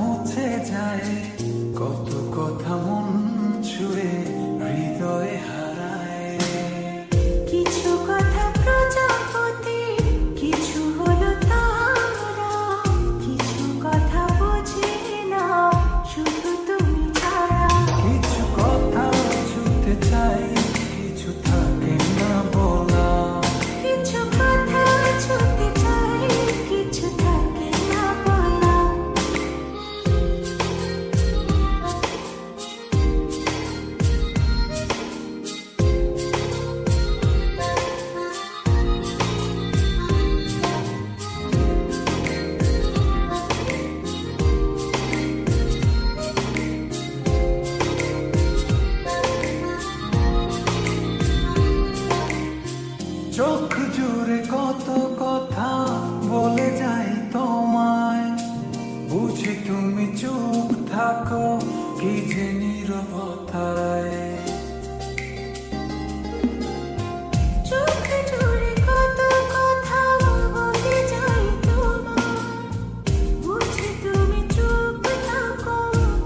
মুছে যায়, কত কথা মন ছুঁয়ে হৃদয়ে হারায়। কিছু কথা প্রজাপতি, কিছু হলো তারা, কিছু কথা বুঝি না শুধু তুমি ছাড়া। কিছু কথা ছুঁতে চাই, কিছু থাকে না বলা। কিছু কথা ছুঁতে চাই, কিছু থাকে না বলা। চোখ জুড়ে কত কথা বলে যাই তোমায়, বুঝি তুমি চুপ থাকো কি যে নীরবতায়। চোখ জুড়ে কত কথা বলে যাই তোমায়, বুঝি তুমি চুপ থাকো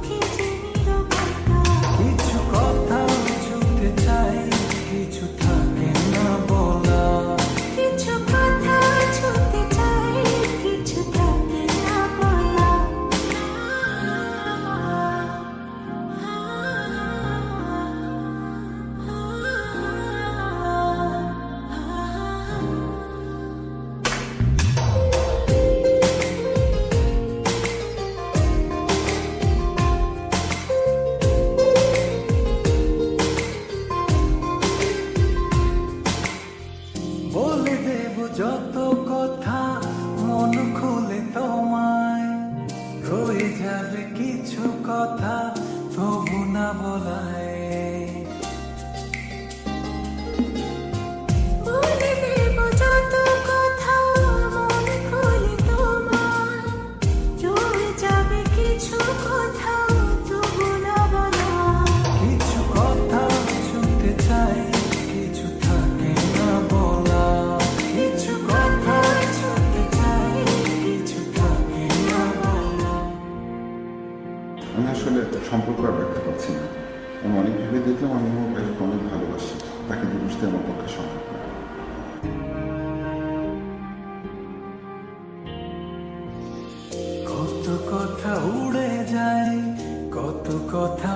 কি যে নীরবতা। কিছু কথা ছুঁতে চাই, কিছু থাকে না বলা। কিছু কথা ছুঁতে চাই, কিছু থাকে না বলা। বলে দেব যত কথা মন খুলে তোমায়, রয়ে যাবে কিছু কথা তবু না বলায়। বলে দেব যত কথা মন খুলে তোমায়, রয়ে যাবে কিছু কথা তবু না বলা। কিছু কথা ছুঁতে চাই, কিছু থাকে না বলা। কিছু কথা ছুঁতে চাই, কিছু থাকে না বলা। আমি আসলে সম্পর্ক আর রাখতে পারছি না। আমি অনেক ভেবে দেখলাম আমি আমার ভাইকে অনেক ভালোবাসি, তাকে বুঝতে আমার পক্ষে সম্ভব না। কত কথা উড়ে যায়, কত কথা